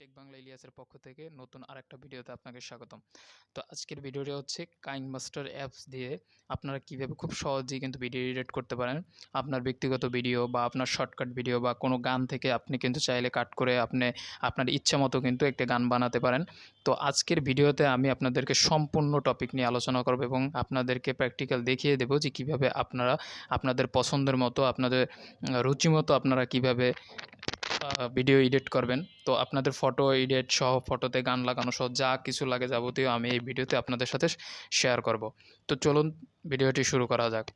Take Bangla ইলিয়াসের পক্ষ থেকে নতুন আরেকটা ভিডিওতে আপনাকে স্বাগতম। তো আজকের ভিডিওটি হচ্ছে কাইংমাস্টার অ্যাপস দিয়ে আপনারা কীভাবে খুব সহজেই কিন্তু ভিডিও এডিট করতে পারেন। আপনার ব্যক্তিগত ভিডিও বা আপনার শর্টকাট ভিডিও বা কোনো গান থেকে আপনি কিন্তু চাইলে কাট করে আপনার ইচ্ছা মতো কিন্তু একটা গান বানাতে পারেন। তো আজকের ভিডিওতে আমি আপনাদেরকে সম্পূর্ণ টপিক নিয়ে আলোচনা করব এবং আপনাদেরকে প্র্যাকটিক্যাল দেখিয়ে দেবো যে কীভাবে আপনারা আপনাদের পছন্দের মতো আপনাদের রুচি মতো আপনারা কীভাবে ভিডিও এডিট করবেন। তো আপনাদের ফটো এডিট সহ ফটোতে গান লাগানো সহ যা কিছু লাগে যাবতীয় আমি এই ভিডিওতে আপনাদের সাথে শেয়ার করব। তো চলুন ভিডিওটি শুরু করা যাক।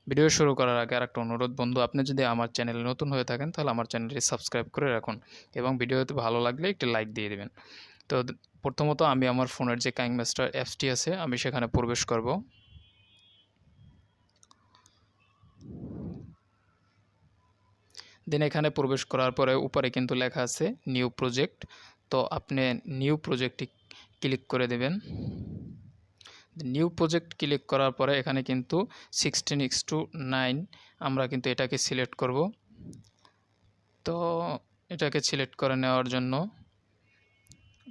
ভিডিও শুরু করার আগে আরেকটা অনুরোধ, বন্ধু আপনি যদি আমার চ্যানেলে নতুন হয়ে থাকেন তাহলে আমার চ্যানেলটি সাবস্ক্রাইব করে রাখুন এবং ভিডিওতে ভালো লাগলে একটি লাইক দিয়ে দেবেন। তো প্রথমত আমি আমার ফোনের যে কাইংমাস্টার অ্যাপসটি আছে আমি সেখানে প্রবেশ করব। দেন এখানে প্রবেশ করার পরে উপরে কিন্তু লেখা আছে নিউ প্রজেক্ট। তো আপনি নিউ প্রজেক্টটি ক্লিক করে দেবেন। নিউ প্রজেক্ট ক্লিক করার পরে এখানে কিন্তু 16:9 আমরা কিন্তু এটাকে সিলেক্ট করব। তো এটাকে সিলেক্ট করে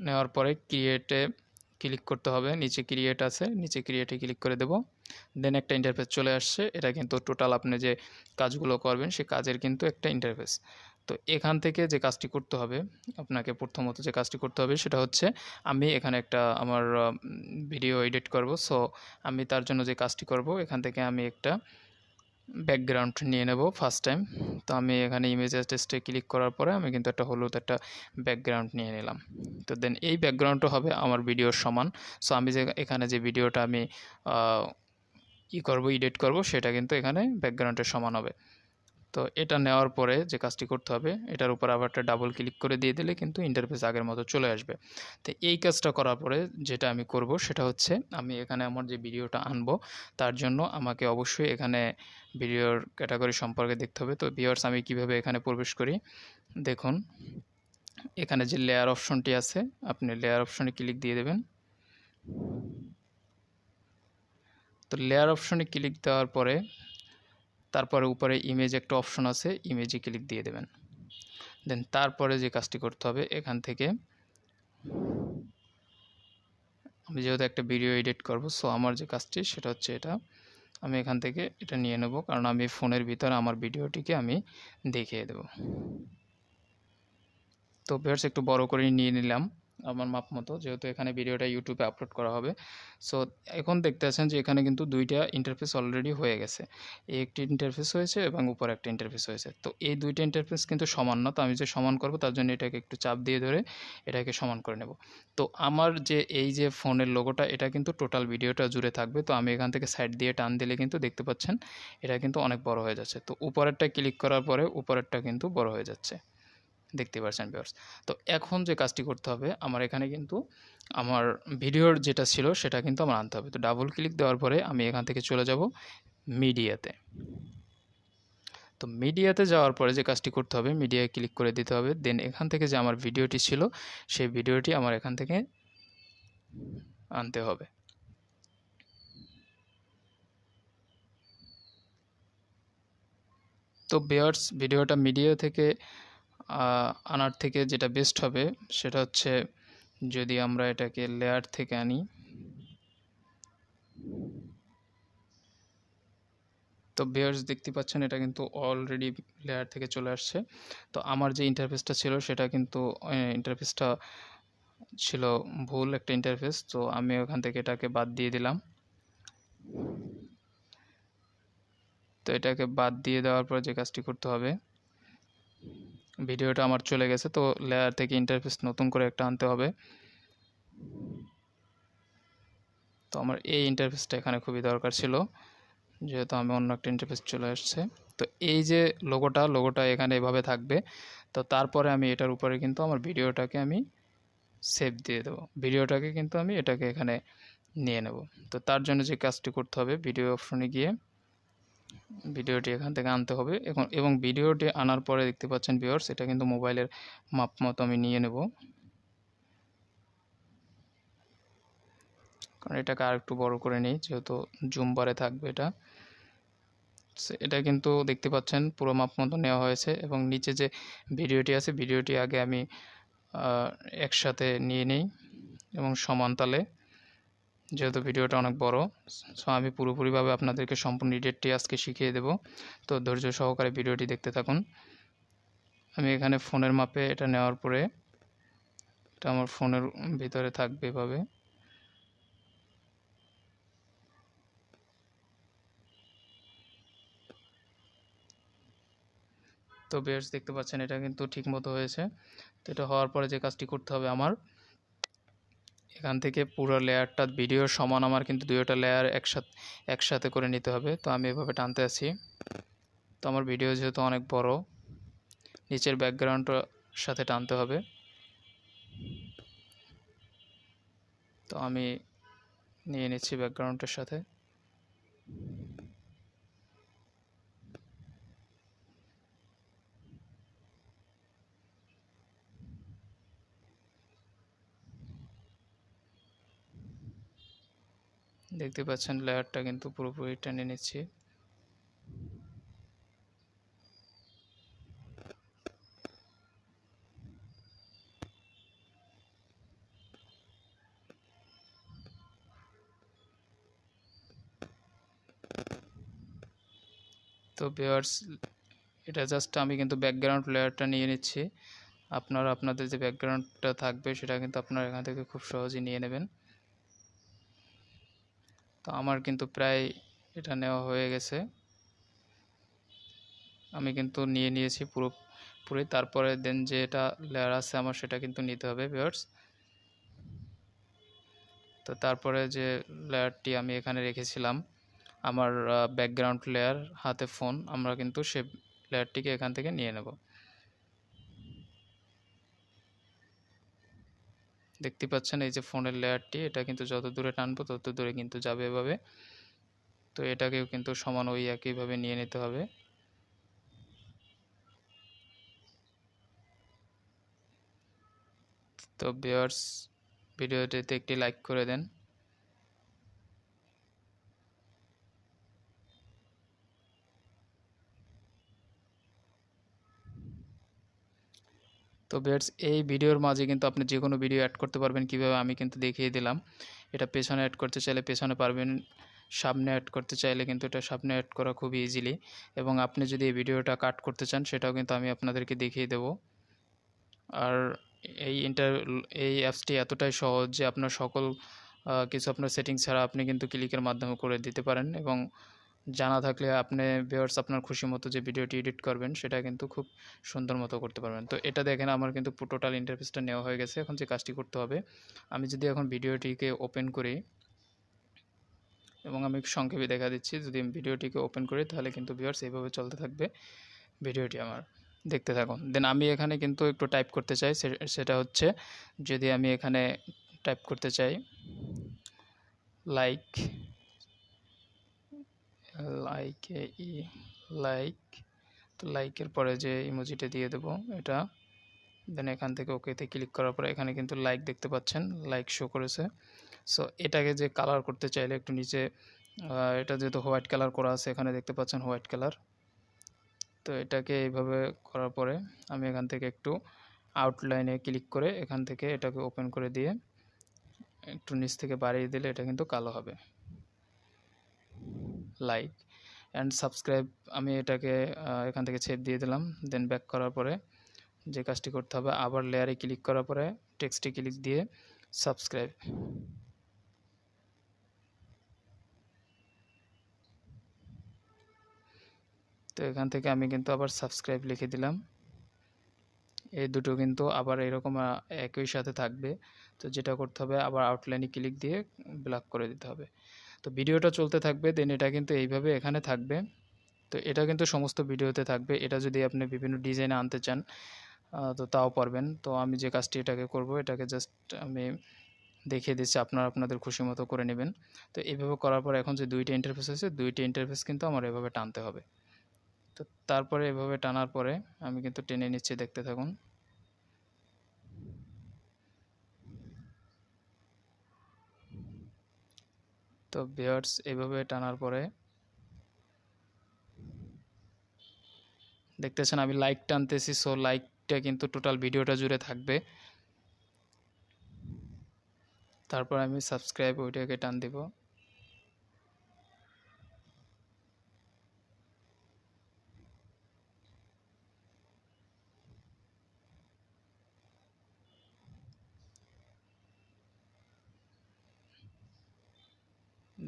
নেওয়ার পরে ক্রিয়েটে ক্লিক করতে হবে। নিচে ক্রিয়েট আছে, নিচে ক্রিয়েটে ক্লিক করে দেব। দেন একটা ইন্টারফেস চলে আসছে। এটা কিন্তু টোটাল আপনি যে কাজগুলো করবেন সেই কাজের কিন্তু একটা ইন্টারফেস। তো এখান থেকে যে কাজটি করতে হবে, আপনাকে প্রথমত যে কাজটি করতে হবে সেটা হচ্ছে আমি এখানে একটা আমার ভিডিও এডিট করব। সো আমি তার জন্য যে কাজটি করব, এখান থেকে আমি একটা ব্যাকগ্রাউন্ড নিয়ে নেব ফার্স্ট টাইম। তো আমি এখানে ইমেজ টেস্টে ক্লিক করার পরে আমি কিন্তু একটা হলুদ একটা ব্যাকগ্রাউন্ড নিয়ে নিলাম। তো দেন এই ব্যাকগ্রাউন্ডটা হবে আমার ভিডিওর সমান। সো আমি যে এখানে যে ভিডিওটা আমি এডিট করব সেটা কিন্তু এখানে ব্যাকগ্রাউন্ডের সমান হবে। তো এটা নেওয়ার পরে যে কাজটি করতে হবে, এটার উপর আবার একটা ডাবল ক্লিক করে দিয়ে দিলে কিন্তু ইন্টারফেস আগের মতো চলে আসবে। তো এই কাজটা করার পরে যেটা আমি করব সেটা হচ্ছে আমি এখানে আমার যে ভিডিওটা আনবো তার জন্য আমাকে অবশ্যই এখানে ভিডিওর ক্যাটাগরি সম্পর্কে দেখতে হবে। তো ভিউয়ার্স আমি কিভাবে এখানে প্রবেশ করি দেখুন, এখানে যে লেয়ার অপশনটি আছে আপনি লেয়ার অপশনে ক্লিক দিয়ে দেবেন। তো লেয়ার অপশনে ক্লিক দেওয়ার পরে তারপরে উপরে ইমেজ একটা অপশন আছে, ইমেজে ক্লিক দিয়ে দেবেন। দেন তারপরে যে কাজটি করতে হবে, এখান থেকে আমি যেহেতু একটা ভিডিও এডিট করব, সো আমার যে কাজটি সেটা হচ্ছে এটা আমি এখান থেকে এটা নিয়ে নেব, কারণ আমি ফোনের ভিতরে আমার ভিডিওটিকে আমি দেখিয়ে দেব। তো ভিউয়ার্স একটু বড় করে নিয়ে নিলাম আমার মাপ মতো, যেহেতু এখানে ভিডিওটা ইউটিউবে আপলোড করা হবে। সো এখন দেখতে পাচ্ছেন যে এখানে কিন্তু দুইটা ইন্টারফেস অলরেডি হয়ে গেছে। এই একটি ইন্টারফেস হয়েছে এবং উপরে একটা ইন্টারফেস হয়েছে। তো এই দুইটা ইন্টারফেস কিন্তু সমান না। তো আমি যে সমান করব তার জন্য এটাকে একটু চাপ দিয়ে ধরে এটাকে সমান করে নেব। তো আমার যে এই যে ফোনের লোগোটা এটা কিন্তু টোটাল ভিডিওটা জুড়ে থাকবে। তো আমি এখান থেকে সাইড দিয়ে টান দিলে কিন্তু দেখতে পাচ্ছেন এটা কিন্তু অনেক বড় হয়ে যাচ্ছে। তো উপরেরটা ক্লিক করার পরে উপরেরটা কিন্তু বড় হয়ে যাচ্ছে, দেখতে পাচ্ছেন ভিউয়ার্স। তো এখন যে কাজটি করতে হবে, আমার এখানে কিন্তু আমার ভিডিওর যেটা ছিল সেটা কিন্তু আমার আনতে হবে। তো ডাবল ক্লিক দেওয়ার পরে আমি এখান থেকে চলে যাব মিডিয়াতে। তো মিডিয়াতে যাওয়ার পরে যে কাজটি করতে হবে, মিডিয়ায় ক্লিক করে দিতে হবে। দেন এখান থেকে যে আমার ভিডিওটি ছিল সেই ভিডিওটি আমার এখান থেকে আনতে হবে। তো ভিউয়ার্স ভিডিওটা মিডিয়া থেকে আনার থেকে যেটা বেস্ট হবে সেটা হচ্ছে যদি আমরা এটাকে লেয়ার থেকে আনি। তো ভিউয়ার্স দেখতে পাচ্ছেন এটা কিন্তু অলরেডি লেয়ার থেকে চলে আসছে। তো আমার যে ইন্টারফেসটা ছিল সেটা কিন্তু ইন্টারফেসটা ছিল ভুল একটা ইন্টারফেস। তো আমি ওখান থেকে এটাকে বাদ দিয়ে দিলাম। তো এটাকে বাদ দিয়ে দেওয়ার পর যে কাজটি করতে হবে, ভিডিওটা আমার চলে গেছে। তো লেয়ার থেকে ইন্টারফেস নতুন করে একটা আনতে হবে। তো আমার এই ইন্টারফেসটা এখানে খুবই দরকার ছিল, যেহেতু আমি অন্য একটা ইন্টারফেস চলে আসছে। তো এই যে লোগোটা এখানে এভাবে থাকবে। তো তারপরে আমি এটার উপরে কিন্তু আমার ভিডিওটাকে আমি সেভ দিয়ে দেবো। ভিডিওটাকে কিন্তু আমি এটাকে এখানে নিয়ে নেব। তো তার জন্য যে কাজটি করতে হবে, ভিডিও অপশনে গিয়ে ভিডিওটি এখান থেকে আনতে হবে। এবং ভিডিওটি আনার পরে দেখতে পাচ্ছেন ভিউয়ার্স এটা কিন্তু মোবাইলের মাপ মতো আমি নিয়ে নেব, কারণ এটাকে আর একটু বড় করে নিই যেহেতু জুম বারে থাকবে এটা। এটা কিন্তু দেখতে পাচ্ছেন পুরো মাপ মতো নেওয়া হয়েছে এবং নিচে যে ভিডিওটি আছে ভিডিওটি আগে আমি একসাথে নিয়ে নিই এবং সমান তালে, যেহেতু ভিডিওটা অনেক বড়, সো আমি পুরোপুরিভাবে আপনাদেরকে সম্পূর্ণ ডিটেলটি আজকে শিখিয়ে দেব। তো ধৈর্য সহকারে ভিডিওটি দেখতে থাকুন। আমি এখানে ফোনের মাপে এটা নেওয়ার পরে এটা আমার ফোনের ভিতরে থাকবে এভাবে। তো বেশ দেখতে পাচ্ছেন এটা কিন্তু ঠিক মতো হয়েছে। তো এটা হওয়ার পরে যে কাজটি করতে হবে আমার, এখান থেকে পুরো লেয়ারটা ভিডিওর সমান আমার কিন্তু দুইটা লেয়ার একসাথে করে নিতে হবে। তো আমি এভাবে টানতে আছি। তো আমার ভিডিও যেহেতু অনেক বড়, নিচের ব্যাকগ্রাউন্ডটার সাথে টানতে হবে। তো আমি নিয়ে নিচ্ছি ব্যাকগ্রাউন্ডের সাথে। দেখতে পাচ্ছেন লেয়ারটা কিন্তু পুরোপুরি টেনে নিচ্ছি। তো ভিউয়ার্স, এটা জাস্ট আমি কিন্তু ব্যাকগ্রাউন্ড লেয়ারটা নিয়ে নিচ্ছি। আপনারা আপনাদের যে ব্যাকগ্রাউন্ডটা থাকবে সেটা কিন্তু আপনারা এখান থেকে খুব সহজেই নিয়ে নেবেন। তো আমার কিন্তু প্রায় এটা নেওয়া হয়ে গেছে। আমি কিন্তু নিয়ে নিয়েছি পুরোপুরি। তারপরে দেন যে এটা লেয়ার আছে আমার সেটা কিন্তু নিতে হবে ভিউয়ার্স। তো তারপরে যে লেয়ারটি আমি এখানে রেখেছিলাম, আমার ব্যাকগ্রাউন্ড লেয়ার, হাতে ফোন, আমরা কিন্তু সে লেয়ারটিকে এখান থেকে নিয়ে নেব। দেখতে পাচ্ছেন এই যে ফোনের লেয়ারটি, এটা কিন্তু যত দূরে টানবো তত দূরে কিন্তু যাবে এভাবে। তো এটাকেও কিন্তু সমান ওই একইভাবে নিয়ে নিতে হবে। তো ভিউয়ার্স, ভিডিওটিতে একটি লাইক করে দেন। তো ভিউয়ার্স, এই ভিডিওর মাঝে কিন্তু আপনি যে কোনো ভিডিও অ্যাড করতে পারবেন কীভাবে আমি কিন্তু দেখিয়ে দিলাম। এটা পেছনে অ্যাড করতে চাইলে পেছনে পারবেন, সামনে অ্যাড করতে চাইলে কিন্তু এটা সামনে অ্যাড করা খুবই ইজিলি। এবং আপনি যদি এই ভিডিওটা কাট করতে চান সেটাও কিন্তু আমি আপনাদেরকে দেখিয়ে দেব। আর এই এই অ্যাপসটি এতটাই সহজ যে আপনার সকল কিছু আপনার সেটিংস ছাড়া আপনি কিন্তু ক্লিকের মাধ্যমে করে দিতে পারেন। এবং জানা থাকলে আপনি ভিউয়ার্স আপনার খুশি মতো যে ভিডিওটি এডিট করবেন সেটা কিন্তু খুব সুন্দর মতো করতে পারবেন। তো এটা দেখেন আমার কিন্তু টোটাল ইন্টারফেসটা নেওয়া হয়ে গেছে। এখন যে কাজটি করতে হবে, আমি যদি এখন ভিডিওটিকে ওপেন করি এবং আমি সংক্ষেপে দেখা দিচ্ছি, যদি আমি ভিডিওটিকে ওপেন করি তাহলে কিন্তু ভিউয়ার্স এইভাবে চলতে থাকবে ভিডিওটি আমার, দেখতে থাকুন। দেন আমি এখানে কিন্তু একটু টাইপ করতে চাই, সেটা হচ্ছে যদি আমি এখানে টাইপ করতে চাই লাইক, লাইক, তো লাইকের পরে যে ইমোজিটা দিয়ে দেবো এটা, দেন এখান থেকে ওকেতে ক্লিক করার পরে এখানে কিন্তু লাইক দেখতে পাচ্ছেন, লাইক শো করেছে। সো এটাকে যে কালার করতে চাইলে একটু নিচে, এটা যেহেতু হোয়াইট কালার করা আছে এখানে দেখতে পাচ্ছেন হোয়াইট কালার। তো এটাকে এইভাবে করার পরে আমি এখান থেকে একটু আউটলাইনে ক্লিক করে এখান থেকে এটাকে ওপেন করে দিয়ে একটু নিচ থেকে বাড়িয়ে দিলে এটা কিন্তু কালো হবে। লাইক অ্যান্ড সাবস্ক্রাইব, আমি এটাকে এখান থেকে ছেদ দিয়ে দিলাম। দেন ব্যাক করার পরে যে কাজটি করতে হবে, আবার লেয়ারে ক্লিক করার পরে টেক্সটে ক্লিক দিয়ে সাবস্ক্রাইব, তো এখান থেকে আমি কিন্তু আবার সাবস্ক্রাইব লিখে দিলাম। এই দুটো কিন্তু আবার এরকম একই সাথে থাকবে। তো যেটা করতে হবে আবার আউটলাইনে ক্লিক দিয়ে ব্লক করে দিতে হবে। তো ভিডিওটা চলতে থাকবে, দেন এটা কিন্তু এইভাবে এখানে থাকবে। তো এটা কিন্তু সমস্ত ভিডিওতে থাকবে। এটা যদি আপনি বিভিন্ন ডিজাইনে আনতে চান তো তাও পারবেন। তো আমি যে কাজটি এটাকে করব, এটাকে জাস্ট আমি দেখিয়ে দিচ্ছি, আপনারা আপনাদের খুশি মতো করে নেবেন। তো এইভাবে করার পর এখন যে দুইটা ইন্টারফেস আছে, দুইটা ইন্টারফেস কিন্তু আমার এভাবে টানতে হবে। তো তারপরে এভাবে টানার পরে আমি কিন্তু টেনে নিচ্ছি, দেখতে থাকুন। তো ভিউয়ার্স, এইভাবে টানার পরে দেখতেছেন আমি লাইক টানতেছি। সো লাইকটা কিন্তু টোটাল ভিডিওটা জুড়ে থাকবে। তারপর আমি সাবস্ক্রাইব ওইটাকে টান দিব।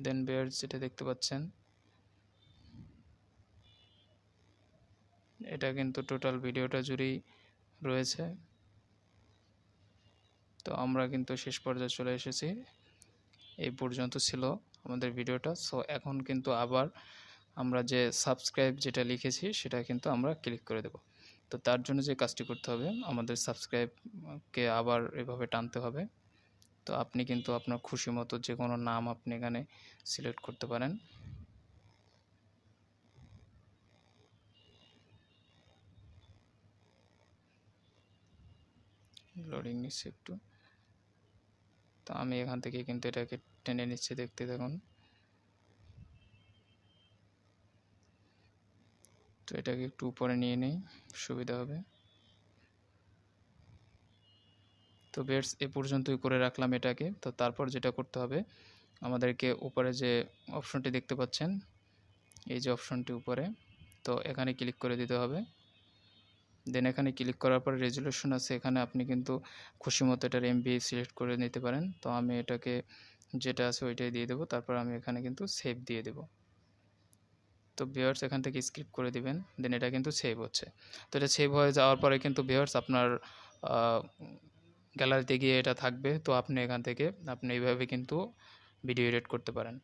দেন ভিউয়ার্স যেটা দেখতে পাচ্ছেন, এটা কিন্তু টোটাল ভিডিওটা জুড়েই রয়েছে। তো আমরা কিন্তু শেষ পর্যায়ে চলে এসেছি। এই পর্যন্ত ছিল আমাদের ভিডিওটা। সো এখন কিন্তু আবার আমরা যে সাবস্ক্রাইব যেটা লিখেছি সেটা কিন্তু আমরা ক্লিক করে দেব। তো তার জন্য যে কাজটি করতে হবে, আমাদের সাবস্ক্রাইবকে আবার এভাবে টানতে হবে। তো আপনি কিন্তু আপনার খুশি মতো যে কোনো নাম আপনি এখানে সিলেক্ট করতে পারেন। লোডিং নিচ্ছে একটু। তো আমি এখান থেকে কিন্তু এটাকে টেনে নিচ্ছি, দেখতে থাকুন। তো এটাকে একটু উপরে নিয়ে নেই, সুবিধা হবে। তো বেডস এ পর্যন্তই করে রাখলাম এটাকে। তো তারপর যেটা করতে হবে, আমাদেরকে উপরে যে অপশনটি দেখতে পাচ্ছেন, এই যে অপশনটি উপরে, তো এখানে ক্লিক করে দিতে হবে। দেন এখানে ক্লিক করার পর রেজুলেশন আছে, এখানে আপনি কিন্তু খুশি মতো এটার এমবি সিলেক্ট করে নিতে পারেন। তো আমি এটাকে যেটা আছে ওইটাই দিয়ে দেবো। তারপর আমি এখানে কিন্তু সেভ দিয়ে দেব। তো ভিউয়ার্স এখান থেকে স্কিপ করে দিবেন। দেন এটা কিন্তু সেভ হচ্ছে। তো এটা সেভ হয়ে যাওয়ার পরে কিন্তু ভিউয়ার্স আপনার গ্যালারিতে গিয়ে এটা থাকবে। তো আপনি এখান থেকে আপনি এইভাবে কিন্তু ভিডিও এডিট করতে পারেন।